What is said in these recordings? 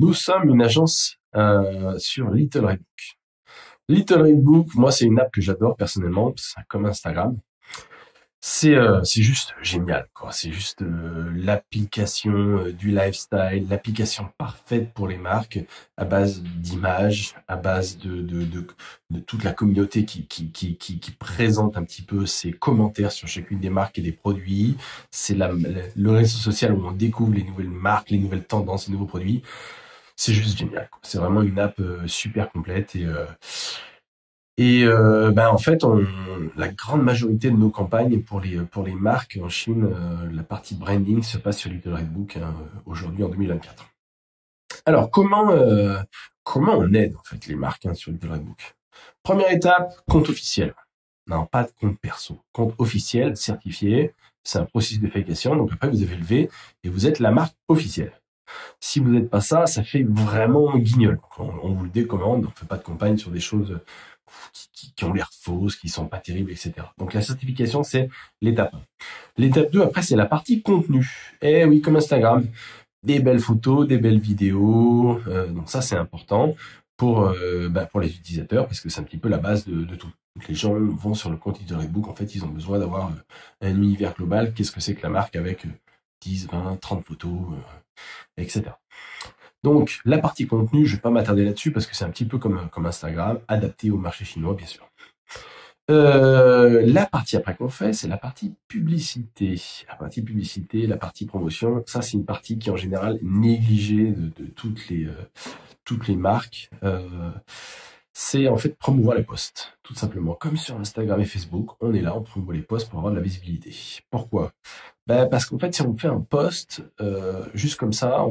Nous sommes une agence sur Little Red Book. Little Red Book, moi, c'est une app que j'adore personnellement, c'est comme Instagram. C'est juste génial, quoi. C'est juste l'application du lifestyle, l'application parfaite pour les marques, à base d'images, à base de toute la communauté qui présente un petit peu ses commentaires sur chacune des marques et des produits. C'est le réseau social où on découvre les nouvelles marques, les nouvelles tendances, les nouveaux produits. C'est juste génial, quoi. C'est vraiment une app super complète en fait, la grande majorité de nos campagnes pour les marques en Chine, la partie branding se passe sur Little Red Book aujourd'hui en 2024. Alors comment on aide en fait les marques sur Little Red Book? Première étape, compte officiel. Non, pas de compte perso. Compte officiel, certifié. C'est un processus de vérification. Donc après, vous avez levé et vous êtes la marque officielle. Si vous n'êtes pas ça, ça fait vraiment guignol. On vous le décommande, on fait pas de campagne sur des choses qui ont l'air fausses, qui sont pas terribles, etc. Donc la certification, c'est l'étape 1. L'étape 2, après, c'est la partie contenu. Eh oui, comme Instagram, des belles photos, des belles vidéos. Donc ça, c'est important pour les utilisateurs, parce que c'est un petit peu la base de tout. Donc les gens vont sur le compte Little Red Book, en fait, ils ont besoin d'avoir un univers global. Qu'est-ce que c'est que la marque avec 10, 20, 30 photos, etc. Donc, la partie contenu, je ne vais pas m'attarder là-dessus parce que c'est un petit peu comme Instagram, adapté au marché chinois, bien sûr. La partie après qu'on fait, c'est la partie publicité. La partie publicité, la partie promotion, ça c'est une partie qui est en général négligée de toutes les marques. C'est en fait promouvoir les posts, tout simplement. Comme sur Instagram et Facebook, on est là, on promouvoit les posts pour avoir de la visibilité. Pourquoi? Parce qu'en fait, si on fait un post juste comme ça,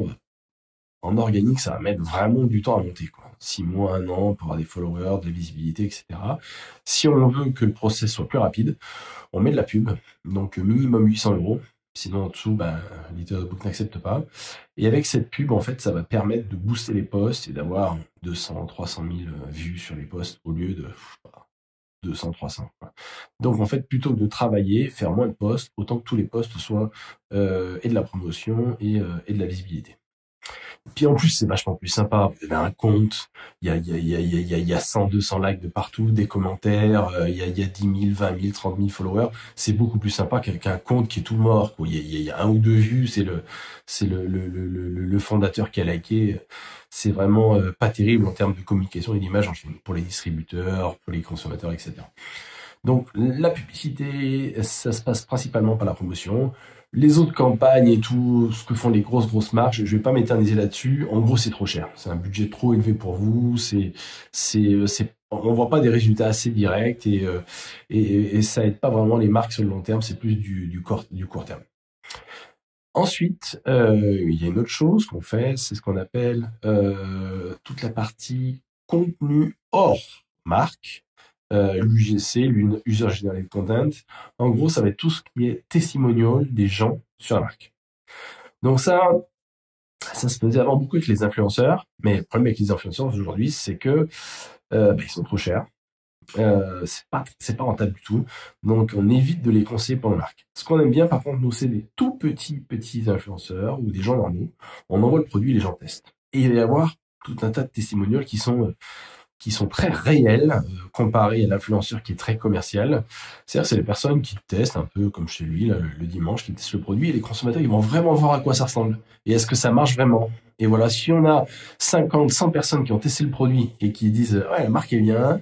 en organique, ça va mettre vraiment du temps à monter, quoi. 6 mois, 1 an pour avoir des followers, de la visibilité, etc. Si on veut que le process soit plus rapide, on met de la pub, donc minimum 800 €. Sinon, en dessous, Little Book n'accepte pas. Et avec cette pub, en fait, ça va permettre de booster les posts et d'avoir 200, 300 000 vues sur les posts au lieu de 200, 300. Quoi. Donc, en fait, plutôt que de travailler, faire moins de posts, autant que tous les posts soient et de la promotion et de la visibilité. Puis en plus, c'est vachement plus sympa. Vous avez un compte, il y a 100, 200 likes de partout, des commentaires, il y a 10 000, 20 000, 30 000 followers. C'est beaucoup plus sympa qu'un compte qui est tout mort. Quoi. Il y a 1 ou 2 vues, c'est le fondateur qui a liké. C'est vraiment pas terrible en termes de communication et d'image pour les distributeurs, pour les consommateurs, etc. Donc la publicité, ça se passe principalement par la promotion. Les autres campagnes et tout ce que font les grosses marques, je vais pas m'éterniser là-dessus. En gros, c'est trop cher. C'est un budget trop élevé pour vous. On voit pas des résultats assez directs et ça aide pas vraiment les marques sur le long terme. C'est plus du court terme. Ensuite, il y a une autre chose qu'on fait, c'est ce qu'on appelle toute la partie contenu hors marque. L'UGC, l'User Generated Content. En gros, ça va être tout ce qui est testimonial des gens sur la marque. Donc ça se faisait avant beaucoup avec les influenceurs, mais le problème avec les influenceurs aujourd'hui, c'est que ils sont trop chers. C'est pas rentable du tout. Donc on évite de les conseiller pour la marque. Ce qu'on aime bien, par contre, nous, c'est des tout petits influenceurs ou des gens normaux. On envoie le produit, les gens testent. Et il va y avoir tout un tas de testimonials qui sont très réels comparés à l'influenceur qui est très commercial. C'est-à-dire c'est les personnes qui testent un peu comme chez lui là, le dimanche, qui testent le produit et les consommateurs ils vont vraiment voir à quoi ça ressemble et est-ce que ça marche vraiment. Et voilà, si on a 50, 100 personnes qui ont testé le produit et qui disent ouais la marque est bien,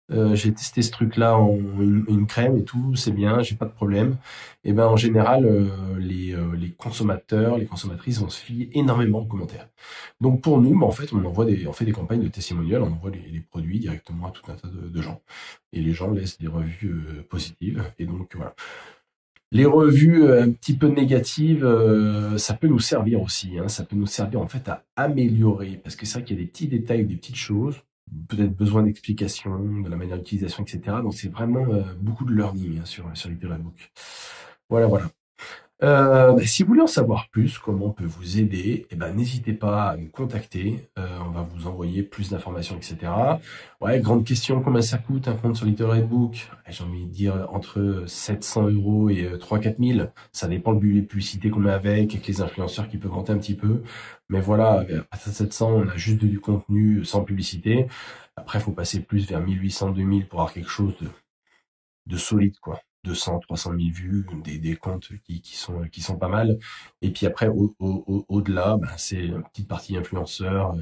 j'ai testé ce truc-là en une crème et tout, c'est bien, j'ai pas de problème. Et ben en général, les consommateurs, les consommatrices vont se fier énormément aux commentaires. Donc pour nous, en fait, on fait des campagnes de testimonial, on envoie les produits directement à tout un tas de gens. Et les gens laissent des revues positives. Et donc voilà. Les revues un petit peu négatives, ça peut nous servir aussi. Hein, ça peut nous servir en fait à améliorer. Parce que c'est vrai qu'il y a des petits détails, des petites choses peut-être besoin d'explications, de la manière d'utilisation, etc. Donc c'est vraiment beaucoup de learning sur Little Red Book. Voilà. Si vous voulez en savoir plus, comment on peut vous aider, n'hésitez pas à nous contacter. On va vous envoyer plus d'informations, etc. Ouais, grande question, combien ça coûte un compte sur Little Red Book? J'ai envie de dire entre 700 € et 3-4 000. Ça dépend du budget de publicité qu'on met avec les influenceurs qui peuvent monter un petit peu. Mais voilà, à partir de 700, on a juste du contenu sans publicité. Après, il faut passer plus vers 1800, 2000 pour avoir quelque chose de solide, quoi. 200, 300 000 vues, des comptes qui sont pas mal. Et puis après, au-delà, c'est une petite partie influenceurs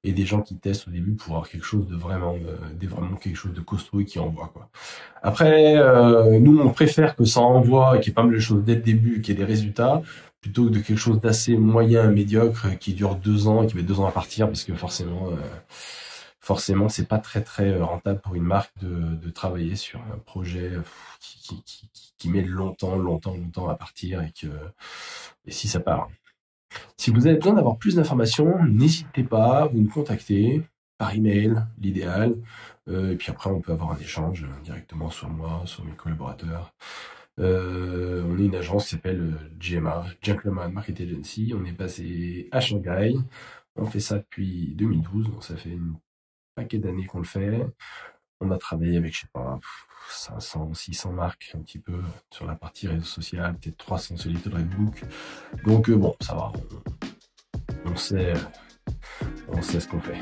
et des gens qui testent au début pour avoir quelque chose de vraiment quelque chose de costaud et qui envoie, quoi. Après, nous, on préfère que ça envoie et qu'il y ait pas mal de choses dès le début, qu'il y ait des résultats, plutôt que de quelque chose d'assez moyen, médiocre, qui dure 2 ans et qui met 2 ans à partir, parce que forcément, c'est pas très très rentable pour une marque de travailler sur un projet qui met longtemps à partir et si ça part. Si vous avez besoin d'avoir plus d'informations, n'hésitez pas, vous nous contactez par email, l'idéal. Et puis après, on peut avoir un échange directement sur moi, sur mes collaborateurs. On est une agence qui s'appelle GMA, Gentleman Market Agency. On est basé à Shanghai. On fait ça depuis 2012, donc ça fait une paquet d'années qu'on le fait. On a travaillé avec, je sais pas, 500, 600 marques un petit peu sur la partie réseau social, peut-être 300 sur Little Red Book. Donc bon, ça va, on sait ce qu'on fait.